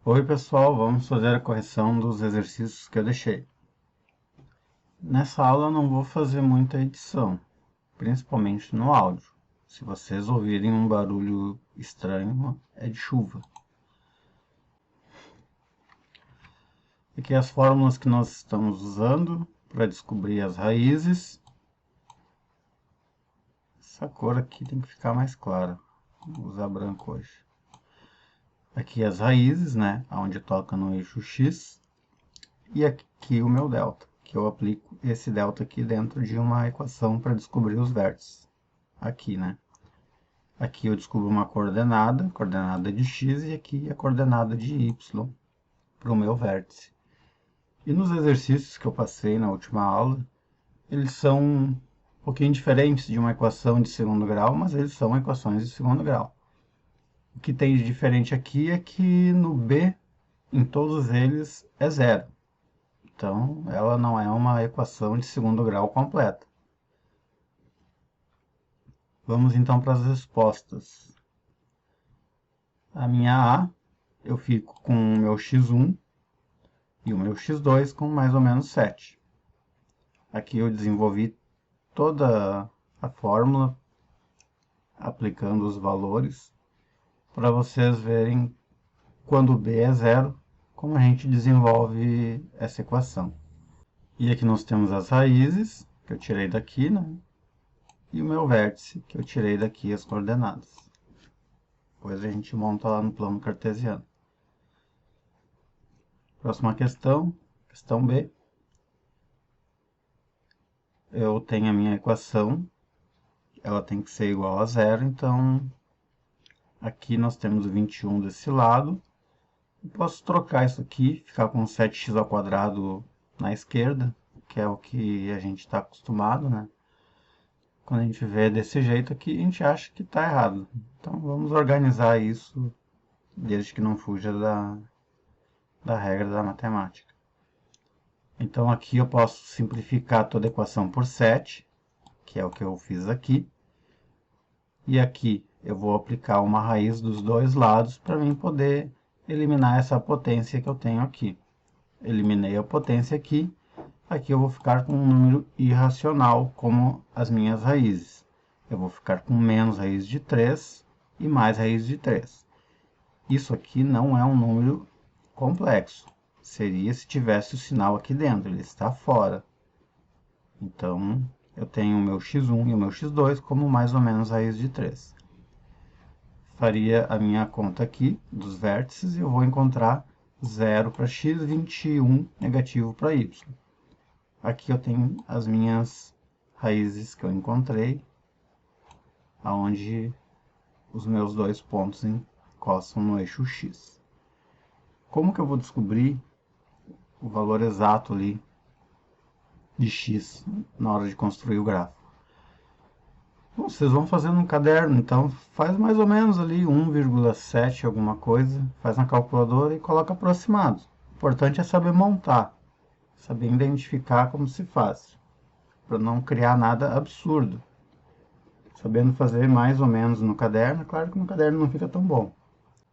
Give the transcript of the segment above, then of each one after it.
Oi pessoal, vamos fazer a correção dos exercícios que eu deixei. Nessa aula eu não vou fazer muita edição, principalmente no áudio. Se vocês ouvirem um barulho estranho, é de chuva. Aqui as fórmulas que nós estamos usando para descobrir as raízes. Essa cor aqui tem que ficar mais clara, vou usar branco hoje. Aqui as raízes, né, onde toca no eixo X. E aqui o meu delta, que eu aplico esse delta aqui dentro de uma equação para descobrir os vértices. Aqui, né? Aqui eu descubro uma coordenada de x, e aqui a coordenada de y para o meu vértice. E nos exercícios que eu passei na última aula, eles são um pouquinho diferentes de uma equação de segundo grau, mas eles são equações de segundo grau. O que tem de diferente aqui é que no B, em todos eles, é zero. Então, ela não é uma equação de segundo grau completa. Vamos então para as respostas. A minha A, eu fico com o meu x1 e o meu x2 com mais ou menos 7. Aqui eu desenvolvi toda a fórmula aplicando os valores para vocês verem quando B é zero, como a gente desenvolve essa equação. E aqui nós temos as raízes, que eu tirei daqui, né? E o meu vértice, que eu tirei daqui as coordenadas. Depois a gente monta lá no plano cartesiano. Próxima questão, questão B. Eu tenho a minha equação, ela tem que ser igual a zero, então aqui nós temos 21 desse lado. Eu posso trocar isso aqui, ficar com 7x ao quadrado na esquerda, que é o que a gente está acostumado, né? Quando a gente vê desse jeito aqui, a gente acha que está errado. Então vamos organizar isso, desde que não fuja da regra da matemática. Então aqui eu posso simplificar toda a equação por 7, que é o que eu fiz aqui. E aqui eu vou aplicar uma raiz dos dois lados para mim poder eliminar essa potência que eu tenho aqui. Eliminei a potência aqui. Aqui eu vou ficar com um número irracional como as minhas raízes. Eu vou ficar com menos raiz de 3 e mais raiz de 3. Isso aqui não é um número complexo. Seria se tivesse o sinal aqui dentro, ele está fora. Então, eu tenho o meu x1 e o meu x2 como mais ou menos raiz de 3. Faria a minha conta aqui dos vértices e eu vou encontrar 0 para x, 21 negativo para y. Aqui eu tenho as minhas raízes que eu encontrei, aonde os meus dois pontos encostam no eixo x. Como que eu vou descobrir o valor exato ali de x na hora de construir o gráfico? Bom, vocês vão fazendo no caderno, então faz mais ou menos ali 1,7 alguma coisa, faz na calculadora e coloca aproximado. O importante é saber montar, saber identificar como se faz, para não criar nada absurdo. Sabendo fazer mais ou menos no caderno, claro que no caderno não fica tão bom.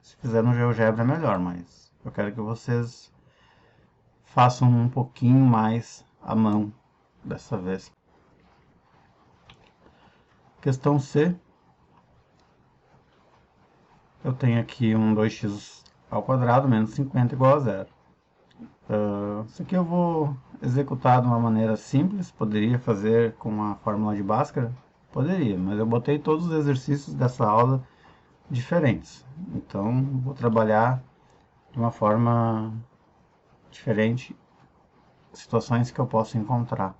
Se fizer no GeoGebra é melhor, mas eu quero que vocês façam um pouquinho mais à mão dessa vez. Questão C. Eu tenho aqui um 2x ao quadrado menos 50 igual a zero. Isso aqui eu vou executar de uma maneira simples. Poderia fazer com a fórmula de Bhaskara? Poderia, mas eu botei todos os exercícios dessa aula diferentes. Então, vou trabalhar de uma forma diferente, situações que eu posso encontrar.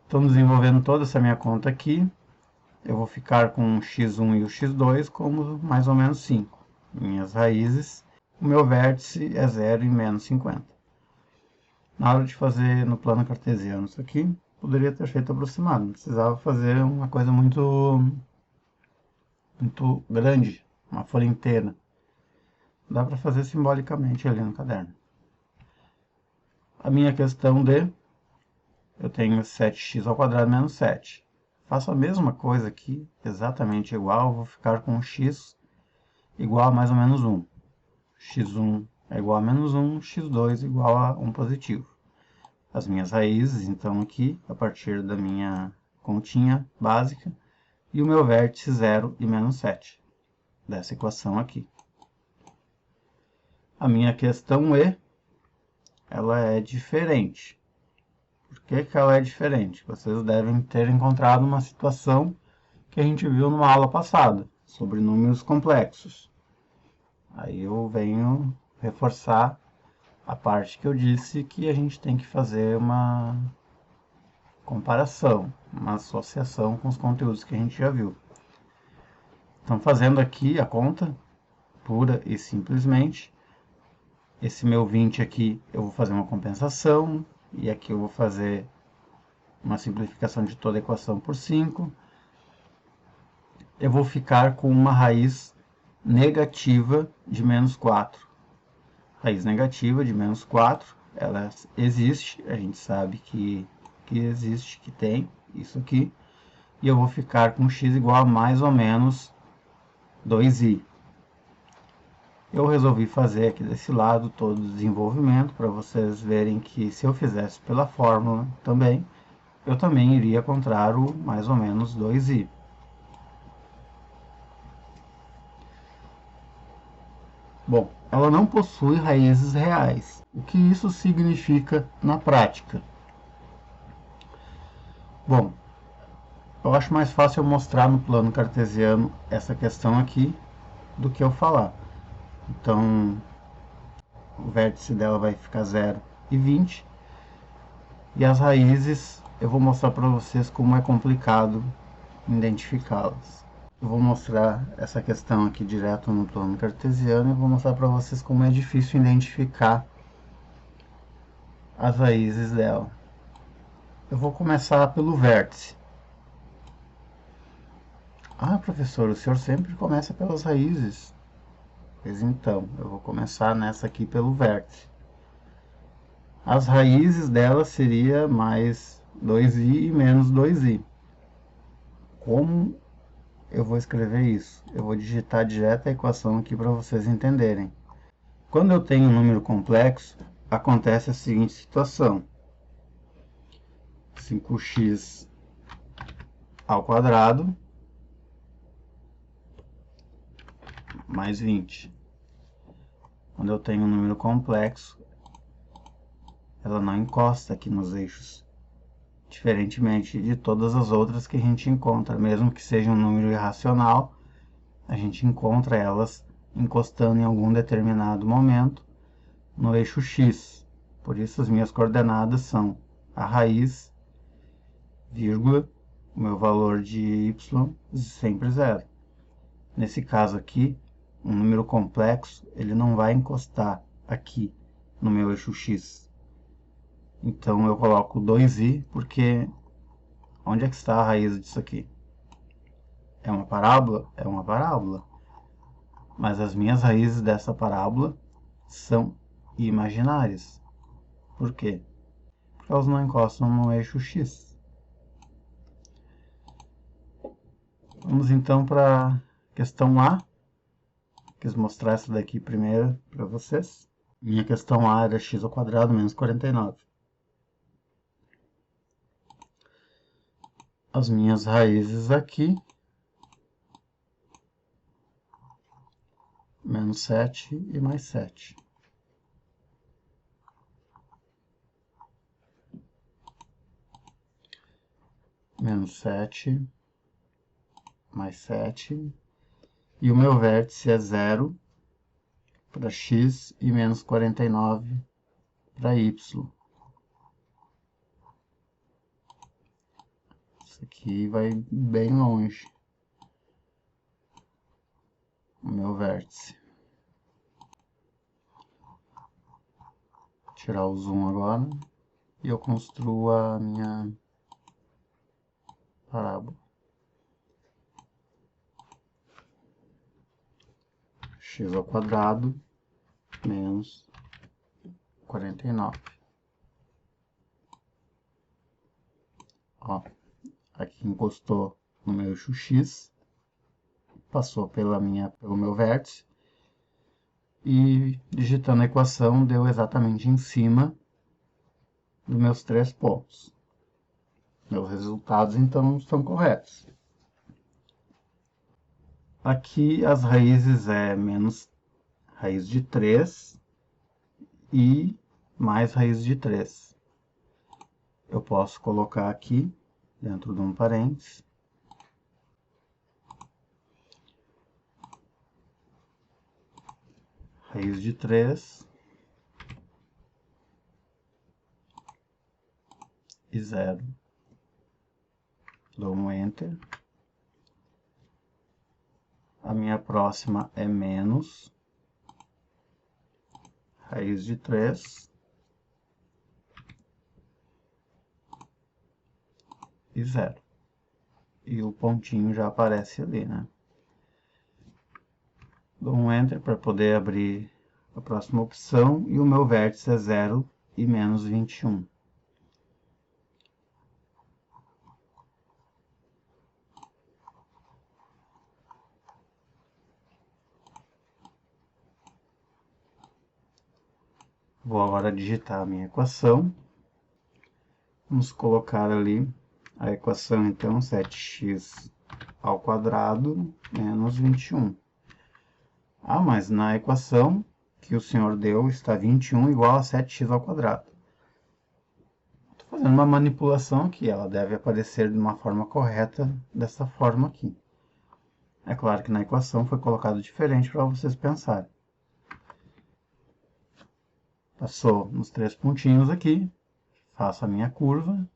Estou desenvolvendo toda essa minha conta aqui. Eu vou ficar com o x1 e o x2 como mais ou menos 5. Minhas raízes. O meu vértice é 0 e menos 50. Na hora de fazer no plano cartesiano isso aqui, poderia ter feito aproximado. Não precisava fazer uma coisa muito grande, uma folha inteira. Dá para fazer simbolicamente ali no caderno. A minha questão de... eu tenho 7x ao quadrado menos 7. Faço a mesma coisa aqui, exatamente igual. Vou ficar com x igual a mais ou menos 1. x1 é igual a menos 1, x2 igual a 1 positivo. As minhas raízes, então, aqui, a partir da minha continha básica, e o meu vértice 0 e menos 7, dessa equação aqui. A minha questão E, ela é diferente. Por que que ela é diferente? Vocês devem ter encontrado uma situação que a gente viu numa aula passada, sobre números complexos. Aí eu venho reforçar a parte que eu disse que a gente tem que fazer uma comparação, uma associação com os conteúdos que a gente já viu. Então, fazendo aqui a conta, pura e simplesmente, esse meu 20 aqui eu vou fazer uma compensação, e aqui eu vou fazer uma simplificação de toda a equação por 5. Eu vou ficar com uma raiz negativa de menos 4. Raiz negativa de menos 4, ela existe, a gente sabe que existe, que tem isso aqui. E eu vou ficar com x igual a mais ou menos 2i. Eu resolvi fazer aqui desse lado todo o desenvolvimento, para vocês verem que se eu fizesse pela fórmula também, eu também iria encontrar o mais ou menos 2i. Bom, ela não possui raízes reais. O que isso significa na prática? Bom, eu acho mais fácil eu mostrar no plano cartesiano essa questão aqui do que eu falar. Então, o vértice dela vai ficar 0 e 20. E as raízes, eu vou mostrar para vocês como é complicado identificá-las. Eu vou mostrar essa questão aqui direto no plano cartesiano e vou mostrar para vocês como é difícil identificar as raízes dela. Eu vou começar pelo vértice. Ah, professor, o senhor sempre começa pelas raízes. Pois então, eu vou começar nessa aqui pelo vértice. As raízes dela seria mais 2i e menos 2i. Como eu vou escrever isso? Eu vou digitar direto a equação aqui para vocês entenderem. Quando eu tenho um número complexo, acontece a seguinte situação. 5x ao quadrado mais 20. Quando eu tenho um número complexo, ela não encosta aqui nos eixos, diferentemente de todas as outras que a gente encontra. Mesmo que seja um número irracional, a gente encontra elas encostando em algum determinado momento no eixo x. Por isso as minhas coordenadas são a raiz, vírgula, o meu valor de y, sempre 0. Nesse caso aqui, um número complexo, ele não vai encostar aqui no meu eixo x. Então eu coloco 2i, porque onde é que está a raiz disso aqui? É uma parábola? É uma parábola. Mas as minhas raízes dessa parábola são imaginárias. Por quê? Porque elas não encostam no eixo x. Vamos então para a questão A. Quis mostrar essa daqui primeiro para vocês. Minha questão A era x ao quadrado menos 49. As minhas raízes aqui, menos 7 e mais 7. Menos 7, mais 7. E o meu vértice é 0 para x e menos 49 para y. Isso aqui vai bem longe. O meu vértice. Vou tirar o zoom agora e eu construo a minha parábola. X ao quadrado menos 49. Ó, aqui encostou no meu eixo x, passou pelo meu vértice, e digitando a equação deu exatamente em cima dos meus 3 pontos. Meus resultados então estão corretos. Aqui as raízes é menos raiz de 3 e mais raiz de 3. Eu posso colocar aqui dentro de um parênteses raiz de 3 e 0. Dou um Enter. A minha próxima é menos raiz de 3 e 0. E o pontinho já aparece ali, né? Dou um Enter para poder abrir a próxima opção e o meu vértice é 0 e menos 21. Vou agora digitar a minha equação. Vamos colocar ali a equação, então, 7x ao quadrado menos 21. Ah, mas na equação que o senhor deu está 21 igual a 7x ao quadrado. Estou fazendo uma manipulação aqui, ela deve aparecer de uma forma correta, dessa forma aqui. É claro que na equação foi colocado diferente para vocês pensarem. Passou nos 3 pontinhos aqui, faço a minha curva.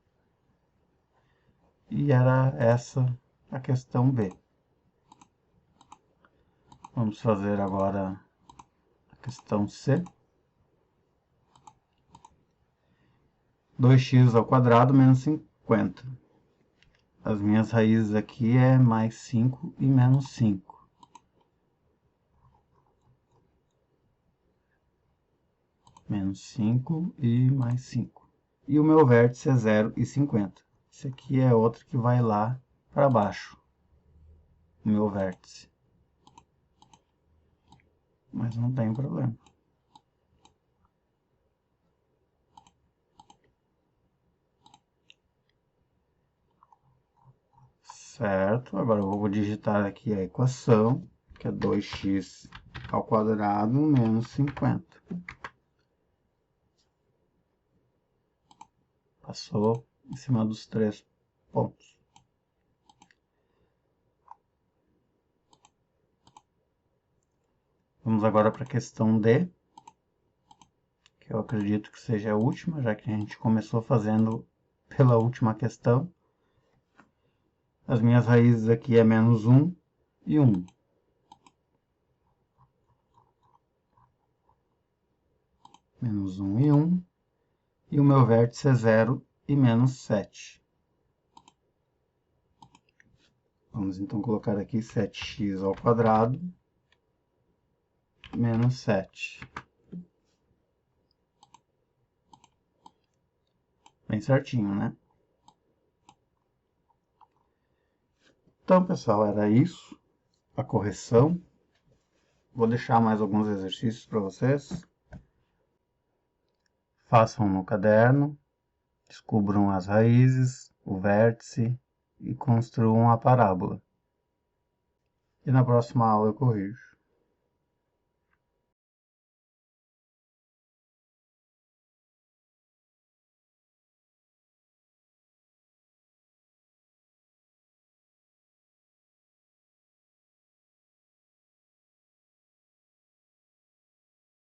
E era essa a questão B. Vamos fazer agora a questão C. 2x ao quadrado menos 50. As minhas raízes aqui é mais 5 e menos 5. Menos 5 e mais 5. E o meu vértice é 0 e 50. Esse aqui é outro que vai lá para baixo. O meu vértice. Mas não tem problema. Certo, agora eu vou digitar aqui a equação, que é 2x ao quadrado menos 50. Passou em cima dos 3 pontos. Vamos agora para a questão D, que eu acredito que seja a última, já que a gente começou fazendo pela última questão. As minhas raízes aqui é menos 1 e 1. Menos 1 e 1. E o meu vértice é 0 e menos 7. Vamos então colocar aqui 7x ao quadrado menos 7. Bem certinho, né? Então, pessoal, era isso. A correção. Vou deixar mais alguns exercícios para vocês. Façam no caderno, descubram as raízes, o vértice e construam a parábola. E na próxima aula eu corrijo.